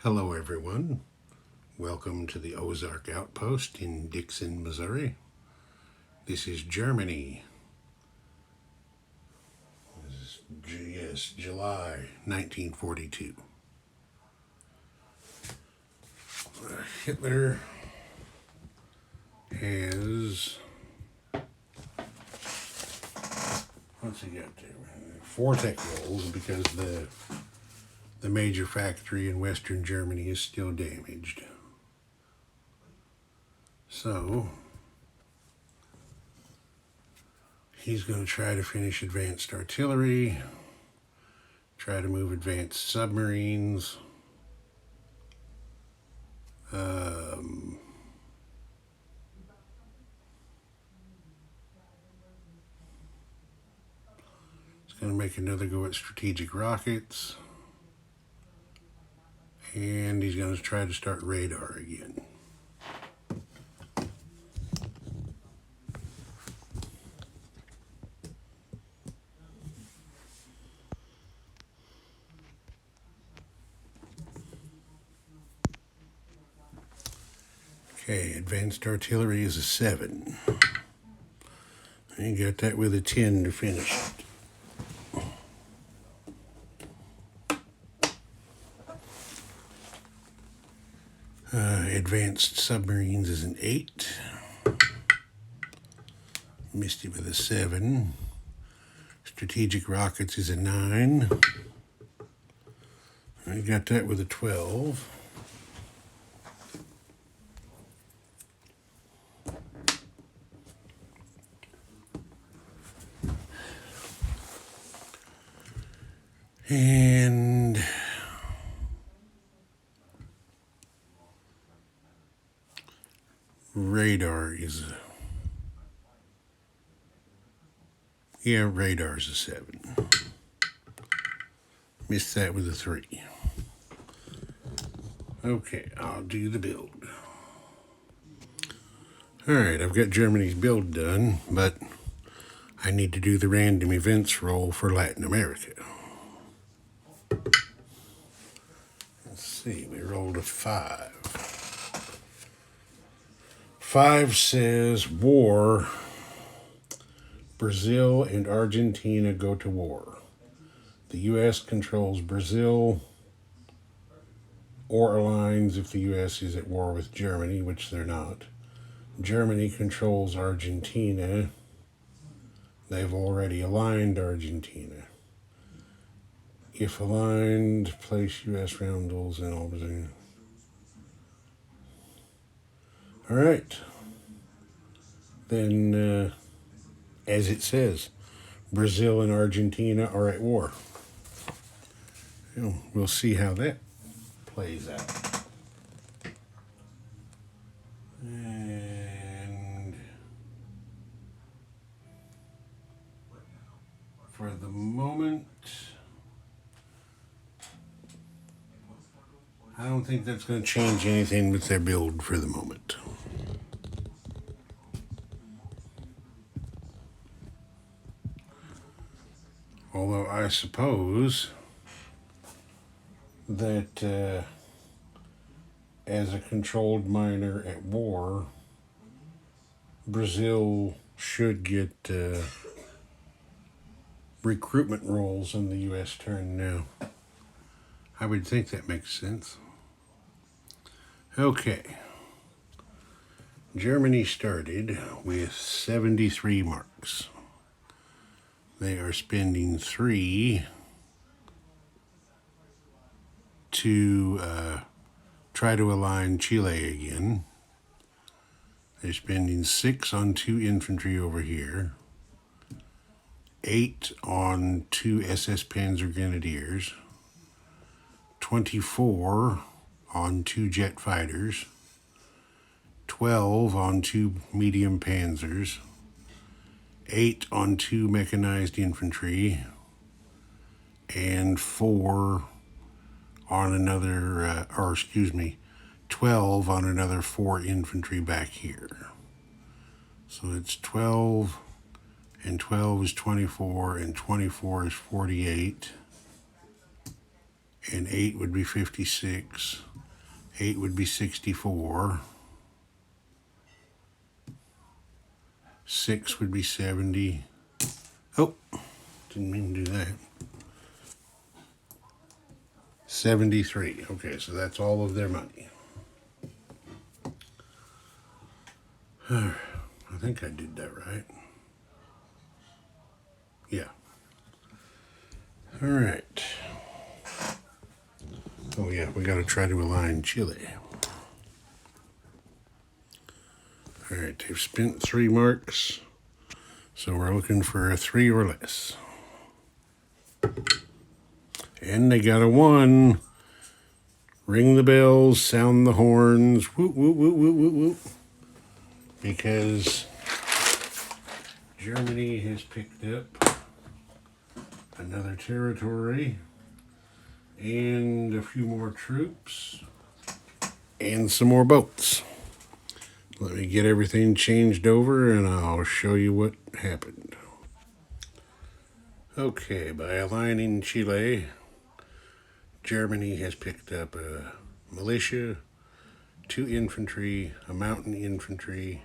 Hello everyone, welcome to the Ozark Outpost in Dixon, Missouri. This is Germany. This is, July 1942. Hitler has, what's he got there? 4 tech rolls because the major factory in Western Germany is still damaged. So he's going to try to finish advanced artillery, try to move advanced submarines. He's going to make another go at strategic rockets. And he's going to try to start radar again. Okay, advanced artillery is a 7. You got that with a 10 to finish it. Advanced submarines is an 8. Missed it with a 7. Strategic rockets is a 9. I got that with a 12. And radar is radar's a 7. Missed that with a 3. Okay, I'll do the build. Alright, I've got Germany's build done, but I need to do the random events roll for Latin America. Let's see, we rolled a 5. 5 says war. Brazil and Argentina go to war. The U.S. controls Brazil or aligns if the U.S. is at war with Germany, which they're not. Germany controls Argentina. They've already aligned Argentina. If aligned, place U.S. roundels in all Brazil. All right. Then, as it says, Brazil and Argentina are at war. We'll see how that plays out. And for the moment, I don't think that's going to change anything with their build for the moment. Although I suppose that as a controlled minor at war, Brazil should get recruitment roles in the U.S. turn now. I would think that makes sense. Okay. Germany started with 73 marks. They are spending 3 to try to align Chile again. They're spending 6 on 2 infantry over here, 8 on 2 SS Panzer Grenadiers, 24 on 2 jet fighters, 12 on 2 medium panzers, 8 on 2 mechanized infantry, and 4 on another, 12 on another 4 infantry back here. So it's 12, and 12 is 24, and 24 is 48, and 8 would be 56, 8 would be 64. 6 would be 70. Oh, didn't mean to do that. 73. Okay, so that's all of their money. I think I did that right. Yeah. All right. Oh yeah, we got to try to align Chile. All right, they've spent 3 marks, so we're looking for a 3 or less. And they got a 1. Ring the bells, sound the horns, whoop, whoop, whoop, whoop, whoop, whoop. Because Germany has picked up another territory and a few more troops and some more boats. Let me get everything changed over and I'll show you what happened. Okay, by aligning Chile, Germany has picked up a militia, 2 infantry, a mountain infantry,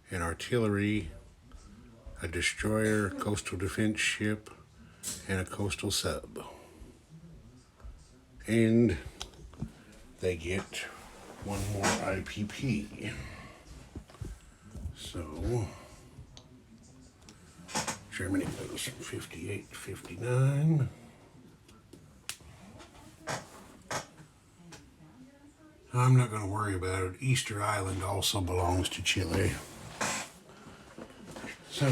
an artillery, a destroyer, coastal defense ship, and a coastal sub. And they get 1 more IPP. So Germany goes from 58 to 59. I'm not going to worry about it. Easter Island also belongs to Chile. So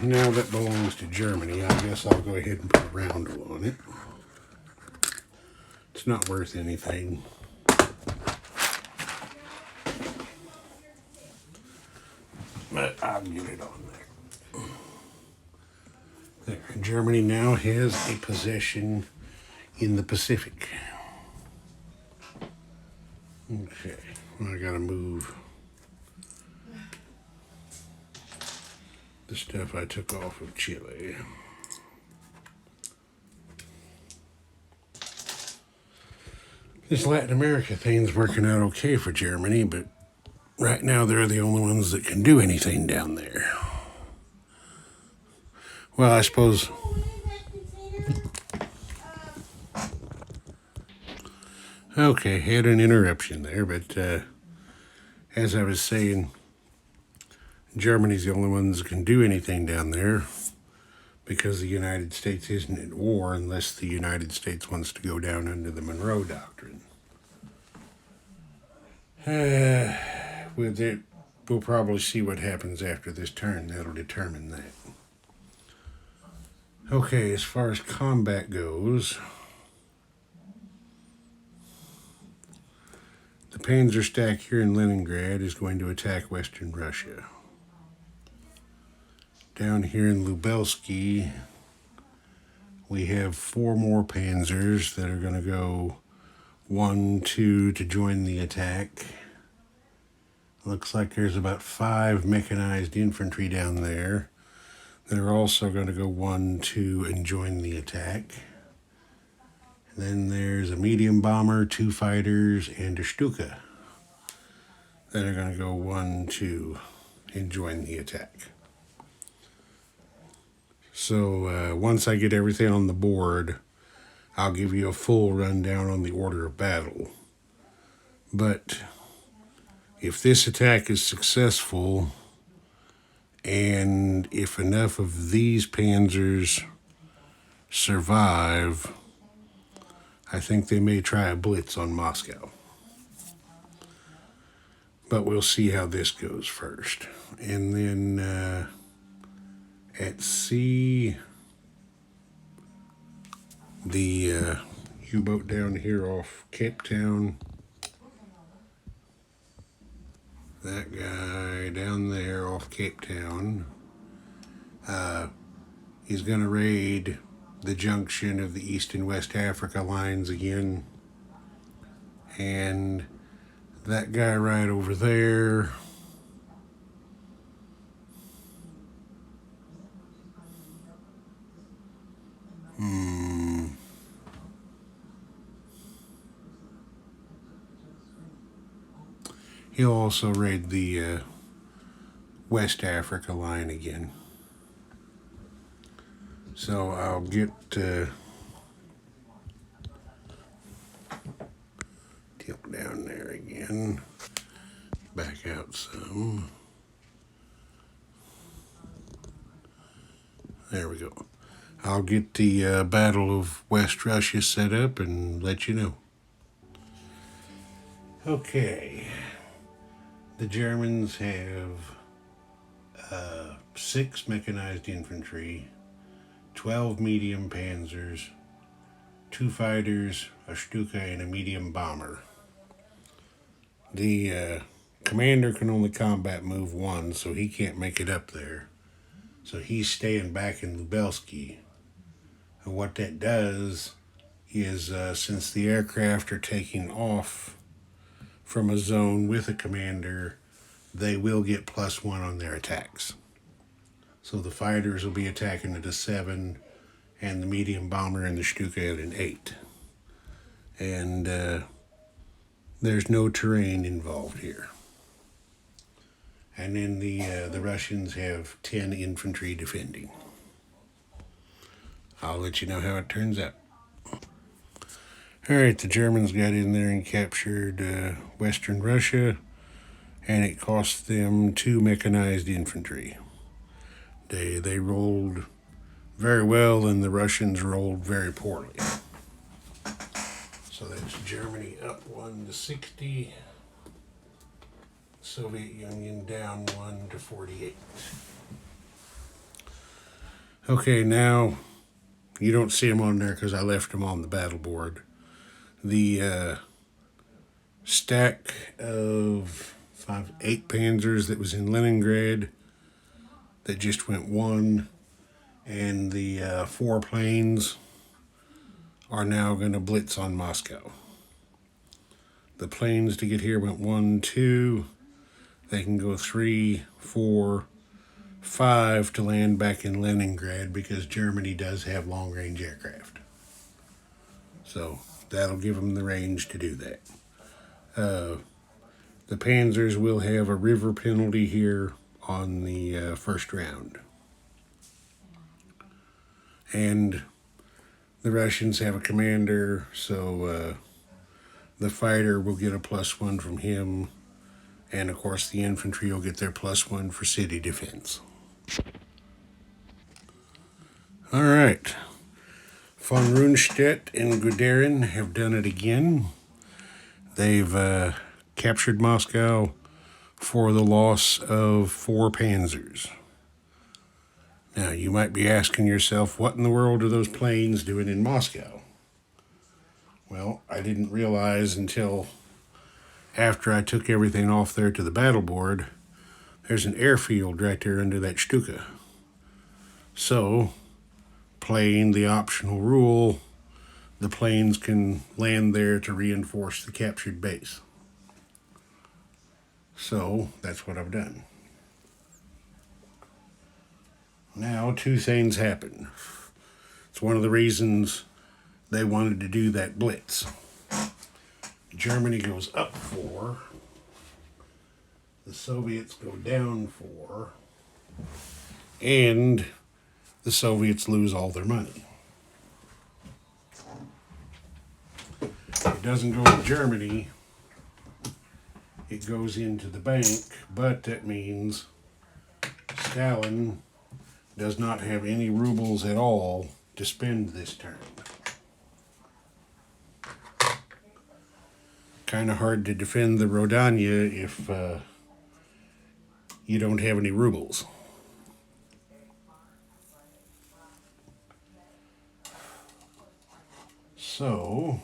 now that belongs to Germany, I guess I'll go ahead and put a roundel on it. It's not worth anything. But I'll get it on there. There. Germany now has a possession in the Pacific. Okay, I gotta move the stuff I took off of Chile. This Latin America thing's working out okay for Germany, but right now they're the only ones that can do anything down there. Well, I suppose. Okay, had an interruption there, but as I was saying, Germany's the only ones that can do anything down there because the United States isn't at war unless the United States wants to go down under the Monroe Doctrine. With it, we'll probably see what happens after this turn. That'll determine that. Okay, as far as combat goes, the Panzer stack here in Leningrad is going to attack Western Russia. Down here in Lubelsky, we have 4 more panzers that are going to go 1, 2 to join the attack. Looks like there's about 5 mechanized infantry down there that are also going to go 1, 2 and join the attack. And then there's a medium bomber, 2 fighters, and a Stuka that are going to go 1, 2 and join the attack. So once I get everything on the board, I'll give you a full rundown on the order of battle. But if this attack is successful, and if enough of these panzers survive, I think they may try a blitz on Moscow. But we'll see how this goes first. And then at sea, the U-boat down here off Cape Town, that guy down there off Cape Town, he's going to raid the junction of the East and West Africa lines again. And that guy right over there, He'll also raid the West Africa line again. So I'll get tilt down there again, back out some. There we go. I'll get the Battle of West Russia set up and let you know. Okay. The Germans have 6 mechanized infantry, 12 medium panzers, 2 fighters, a Stuka, and a medium bomber. The commander can only combat move 1, so he can't make it up there. So he's staying back in Lubelski. And what that does is, since the aircraft are taking off from a zone with a commander, they will get +1 on their attacks. So the fighters will be attacking at a 7, and the medium bomber and the Stuka at an 8. And there's no terrain involved here. And then the Russians have 10 infantry defending. I'll let you know how it turns out. Alright, the Germans got in there and captured Western Russia, and it cost them 2 mechanized infantry. They rolled very well, and the Russians rolled very poorly. So that's Germany up 1 to 60. Soviet Union down 1 to 48. Okay, now you don't see them on there because I left them on the battle board. The stack of 8 panzers that was in Leningrad that just went 1, and the 4 planes are now going to blitz on Moscow. The planes to get here went 1, 2. They can go 3, 4, 5 to land back in Leningrad because Germany does have long-range aircraft. So that'll give them the range to do that. The Panzers will have a river penalty here on the first round. And the Russians have a commander, so the fighter will get a +1 from him. And of course the infantry will get their +1 for city defense. All right. Von Rundstedt and Guderian have done it again. They've captured Moscow for the loss of 4 panzers. Now, you might be asking yourself, what in the world are those planes doing in Moscow? Well, I didn't realize until after I took everything off there to the battle board, there's an airfield right there under that Stuka. So, playing the optional rule, the planes can land there to reinforce the captured base. So, that's what I've done. Now, 2 things happen. It's one of the reasons they wanted to do that blitz. Germany goes up 4. The Soviets go down 4. And the Soviets lose all their money. It doesn't go to Germany. It goes into the bank, but that means Stalin does not have any rubles at all to spend this term. Kind of hard to defend the Rodanya if you don't have any rubles. So,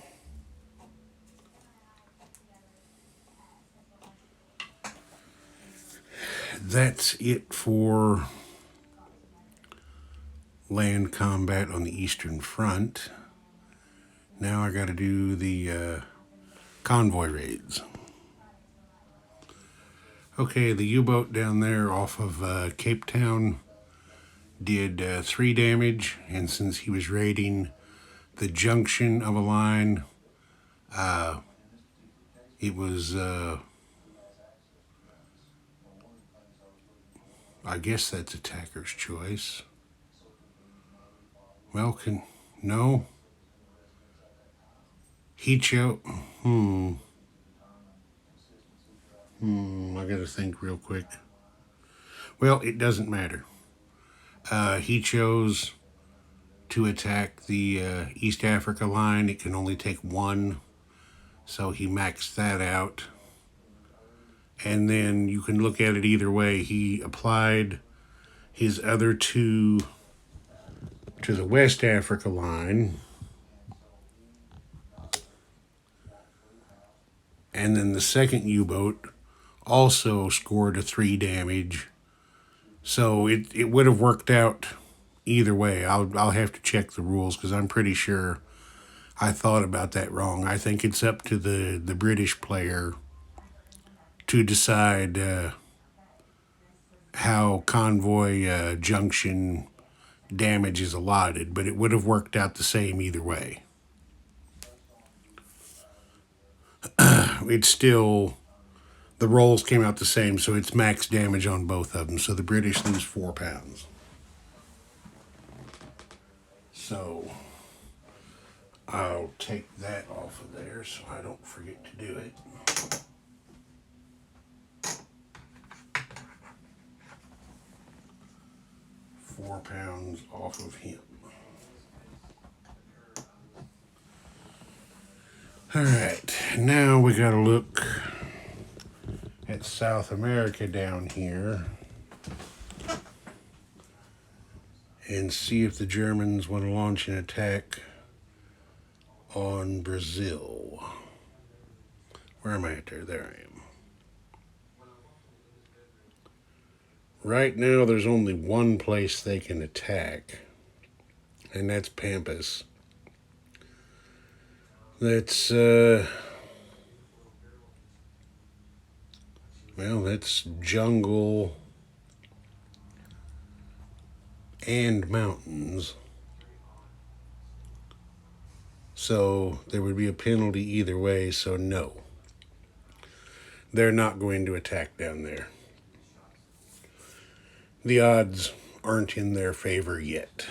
that's it for land combat on the Eastern Front. Now I got to do the convoy raids. Okay, the U-boat down there off of Cape Town did 3 damage, and since he was raiding the junction of a line, it was I guess that's attacker's choice. Well, no. He chose. I gotta think real quick. Well, it doesn't matter. He chose to attack the East Africa line. It can only take one, so he maxed that out. And then you can look at it either way. He applied his other two to the West Africa line, and then the second U-boat also scored a 3 damage. So it would have worked out either way. I'll have to check the rules because I'm pretty sure I thought about that wrong. I think it's up to the British player to decide how convoy junction damage is allotted, but it would have worked out the same either way. It's still, the rolls came out the same, so it's max damage on both of them. So the British lose 4 pounds. So I'll take that off of there so I don't forget to do it. £4 off of him. All right, now we got to look at South America down here and see if the Germans want to launch an attack on Brazil. Where am I at there? There I am. Right now, there's only one place they can attack, and that's Pampas. That's, that's jungle and mountains. So there would be a penalty either way, so no. They're not going to attack down there. The odds aren't in their favor yet.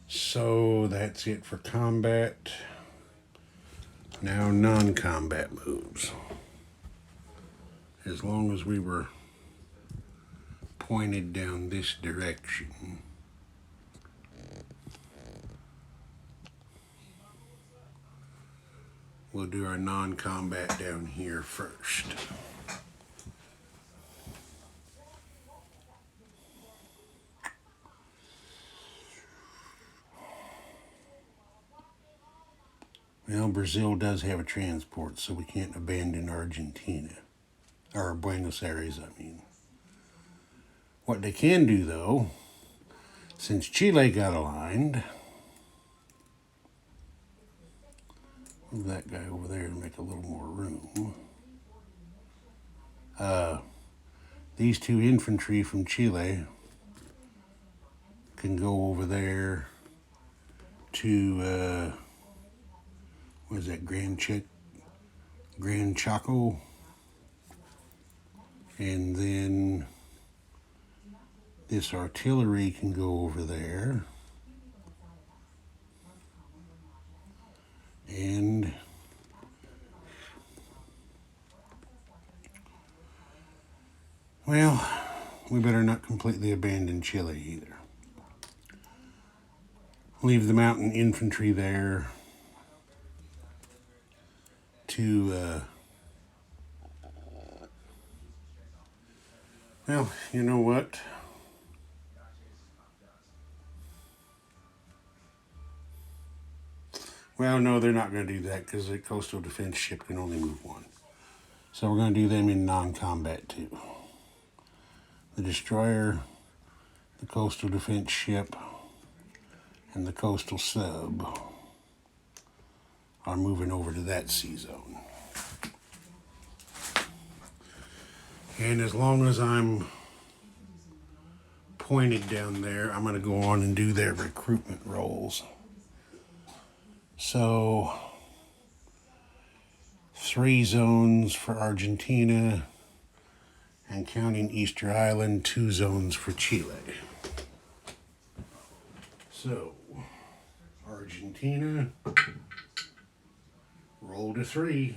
So that's it for combat. Now non-combat moves. As long as we were pointed down this direction. We'll do our non-combat down here first. Well, Brazil does have a transport, so we can't abandon Argentina. Or Buenos Aires, I mean. What they can do, though, since Chile got aligned, move that guy over there to make a little more room. These 2 infantry from Chile can go over there to, what is that, Gran Chaco, and then this artillery can go over there, and well, we better not completely abandon Chile either. Leave the mountain infantry there to, well, you know what? Well, no, they're not going to do that because the coastal defense ship can only move 1. So we're going to do them in non-combat too. The destroyer, the coastal defense ship, and the coastal sub are moving over to that sea zone. And as long as I'm pointed down there, I'm going to go on and do their recruitment rolls. So 3 zones for Argentina, and counting Easter Island, 2 zones for Chile. So, Argentina, roll to 3.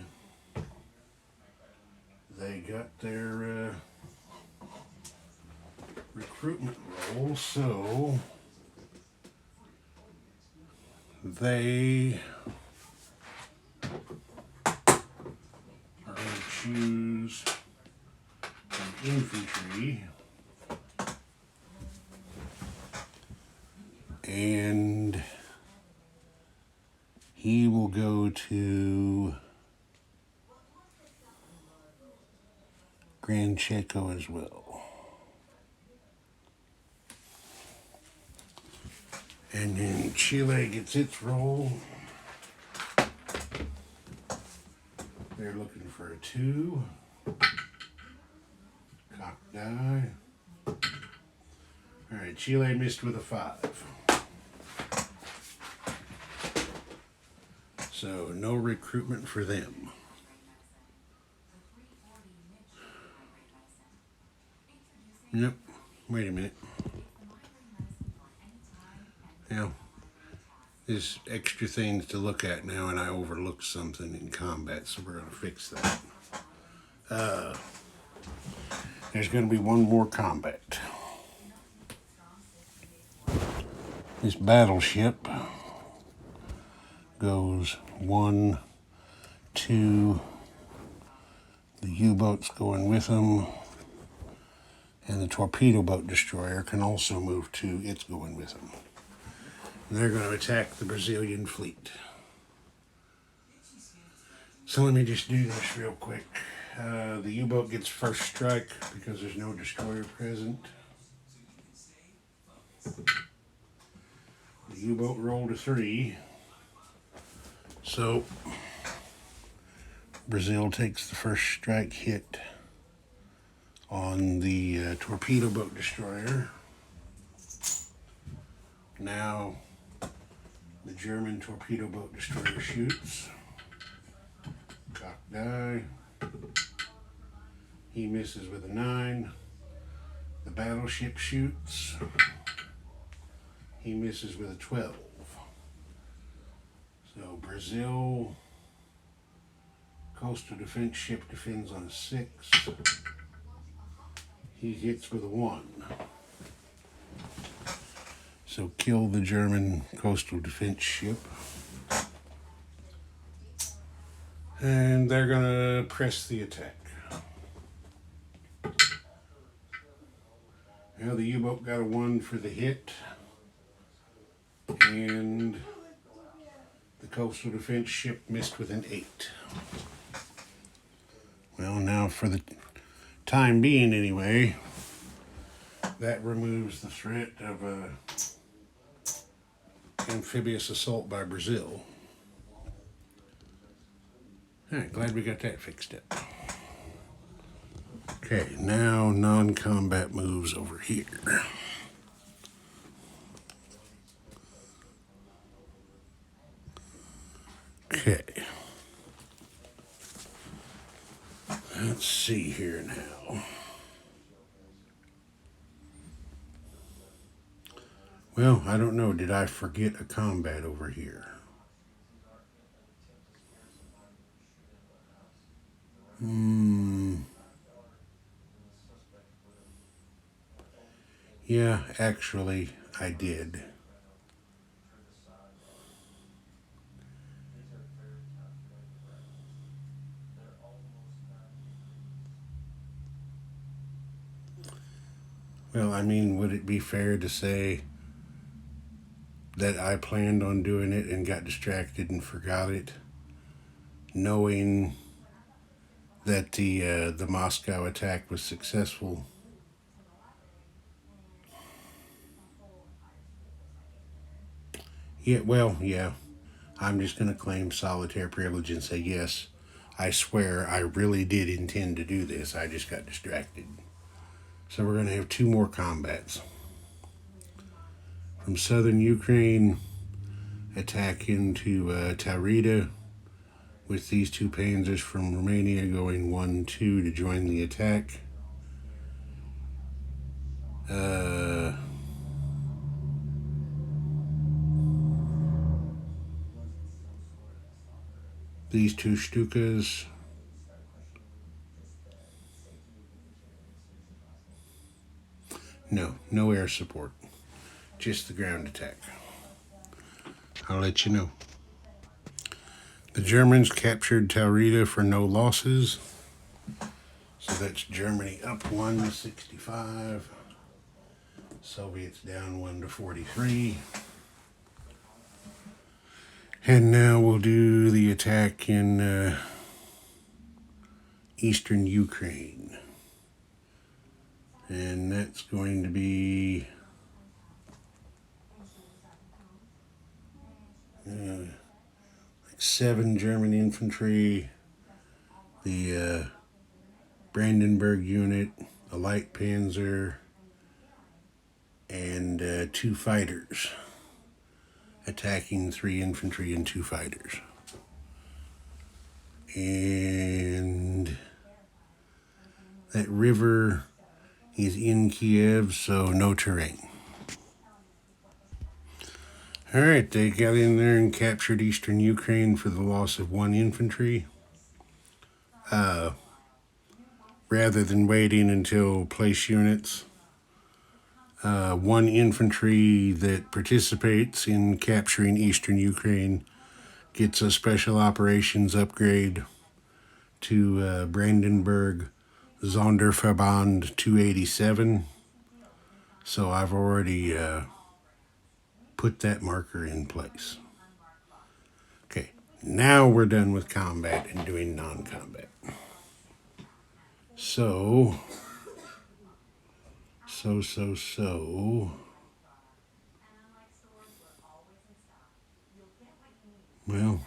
They got their recruitment roll, so they are going to choose an infantry, and he will go to Grand Checo as well. And then Chile gets its roll. They're looking for a 2. Cock die. Alright, Chile missed with a 5. So no recruitment for them. Yep. Wait a minute. Now, there's extra things to look at now, and I overlooked something in combat, so we're going to fix that. There's going to be one more combat. This battleship goes 1, 2, the U-boat's going with them, and the torpedo boat destroyer can also move 2, it's going with them. And they're going to attack the Brazilian fleet. So let me just do this real quick. The U-boat gets first strike because there's no destroyer present. The U-boat rolled to 3. So Brazil takes the first strike hit on the torpedo boat destroyer. Now the German torpedo boat destroyer shoots. Cock die. He misses with a 9. The battleship shoots. He misses with a 12. So Brazil coastal defense ship defends on a 6. He hits with a 1. So kill the German coastal defense ship. And they're going to press the attack. Now the U-boat got a 1 for the hit. And the coastal defense ship missed with an 8. Well, now for the time being anyway, that removes the threat of a amphibious assault by Brazil. Alright, glad we got that fixed up. Okay, now non-combat moves over here. Okay. Let's see here now. Well, I don't know. Did I forget a combat over here? Yeah, actually, I did. Well, I mean, would it be fair to say that I planned on doing it and got distracted and forgot it, knowing that the Moscow attack was successful? Yeah, well, yeah. I'm just going to claim solitaire privilege and say, yes, I swear I really did intend to do this. I just got distracted. So we're going to have 2 more combats. From southern Ukraine, attack into Taurida with these two panzers from Romania going 1-2 to join the attack. These two Stukas. No air support. Just the ground attack. I'll let you know. The Germans captured Taurida for no losses. So that's Germany up 1-65. Soviets down 1-43. And now we'll do the attack in eastern Ukraine. And that's going to be like 7 German infantry, the Brandenburg unit, a light panzer, and 2 fighters, attacking 3 infantry and 2 fighters. And that river is in Kiev, so no terrain. All right, they got in there and captured eastern Ukraine for the loss of 1 infantry. Rather than waiting until place units, 1 infantry that participates in capturing eastern Ukraine gets a special operations upgrade to Brandenburg Sonderverband 287. So I've already put that marker in place. Okay, now we're done with combat and doing non-combat. So, well,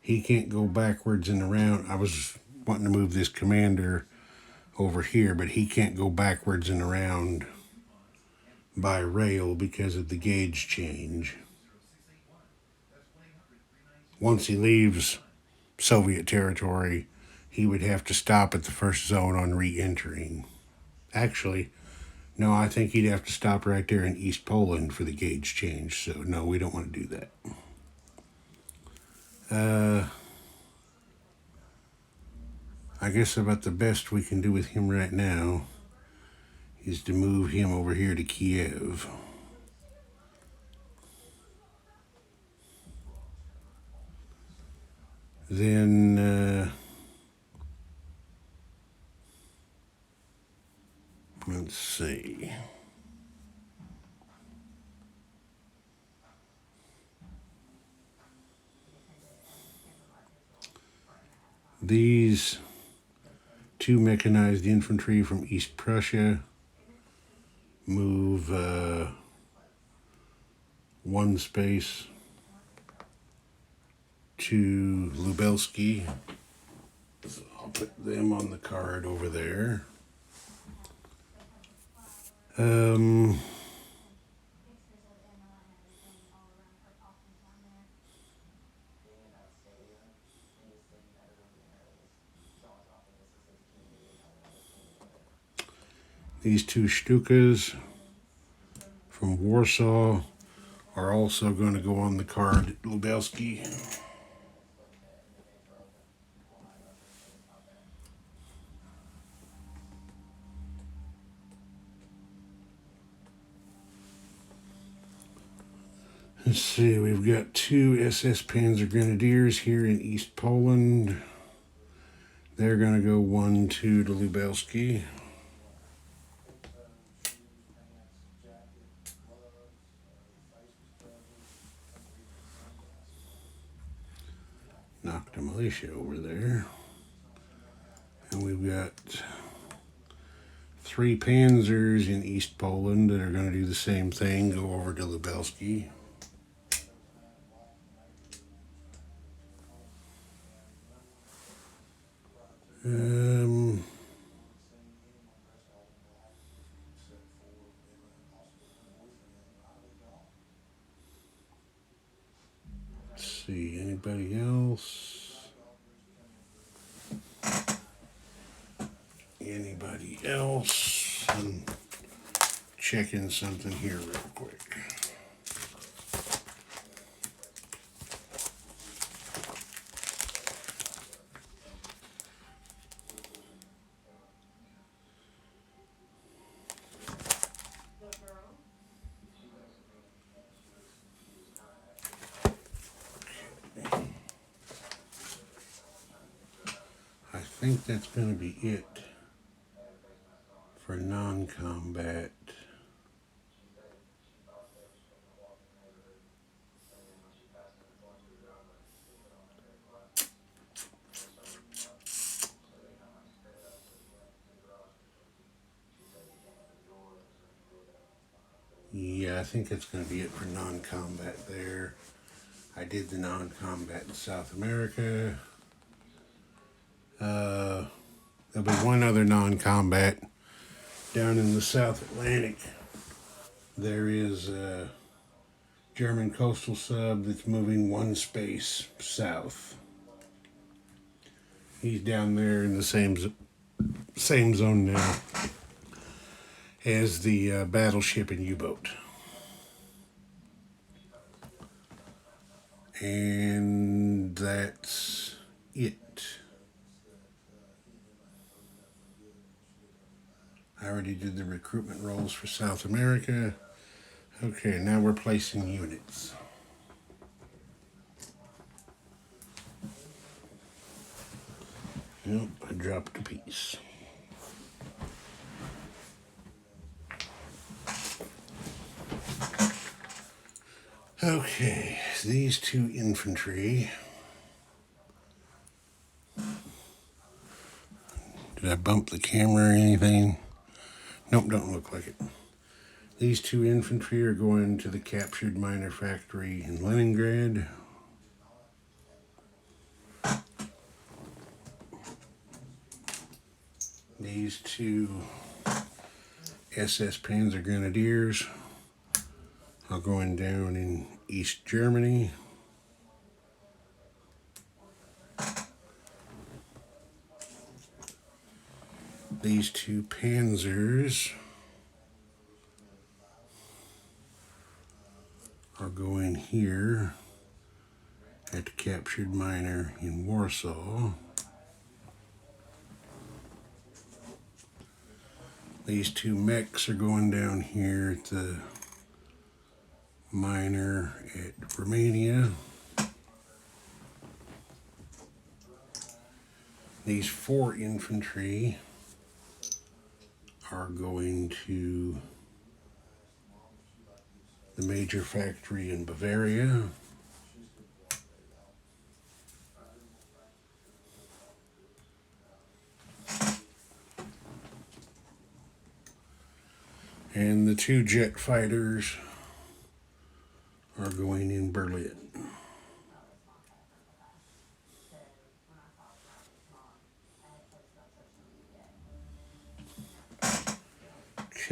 he can't go backwards and around. I was wanting to move this commander over here, but he can't go backwards and around by rail because of the gauge change. Once he leaves Soviet territory, he would have to stop at the first zone on re-entering. Actually, no, I think he'd have to stop right there in East Poland for the gauge change, so no, we don't want to do that. I guess about the best we can do with him right now is to move him over here to Kiev. Then, let's see. These 2 mechanized infantry from East Prussia move 1 space to Lubelski. So I'll put them on the card over there. These 2 Stukas from Warsaw are also going to go on the card at Lubelski. Let's see, we've got 2 SS Panzer Grenadiers here in East Poland. They're going to go 1-2 to Lubelski. Knocked a militia over there. And we've got 3 Panzers in East Poland that are going to do the same thing, go over to Lubelski. Let's see, anybody else? Anybody else? I'm checking something here real quick. I think that's going to be it for non-combat. Yeah, I think that's going to be it for non-combat there. I did the non-combat in South America. There'll be one other non-combat down in the South Atlantic. There is a German coastal sub that's moving one space south. He's down there in the same zone now as the battleship and U-boat. And that's it. I already did the recruitment roles for South America. Okay, now we're placing units. Nope, I dropped a piece. Okay, these two infantry. Did I bump the camera or anything? Nope, don't look like it. These two infantry are going to the captured miner factory in Leningrad. These two SS Panzer Grenadiers are going down in East Germany. These two Panzers are going here at the captured miner in Warsaw. These two mechs are going down here at the miner at Romania. These four infantry are going to the major factory in Bavaria. And the two jet fighters are going in Berlin.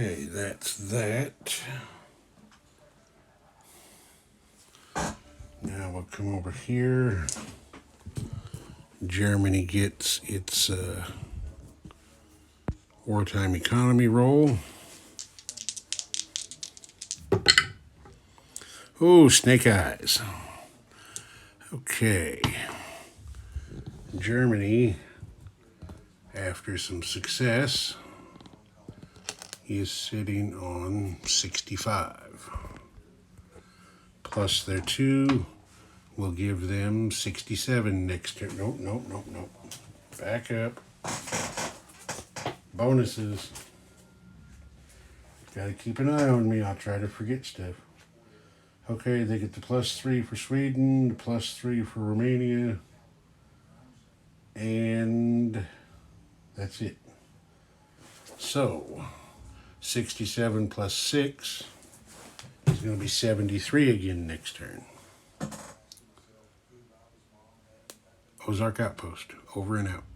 Okay, that's that. Now we'll come over here. Germany gets its wartime economy roll. Oh, snake eyes. Okay. Germany, after some success, is sitting on 65. Plus their 2 will give them 67 next turn. Nope. Back up. Bonuses. Gotta keep an eye on me. I'll try to forget stuff. Okay, they get the +3 for Sweden, the +3 for Romania, and that's it. So, 67 plus 6 is going to be 73 again next turn. Ozark Outpost, over and out.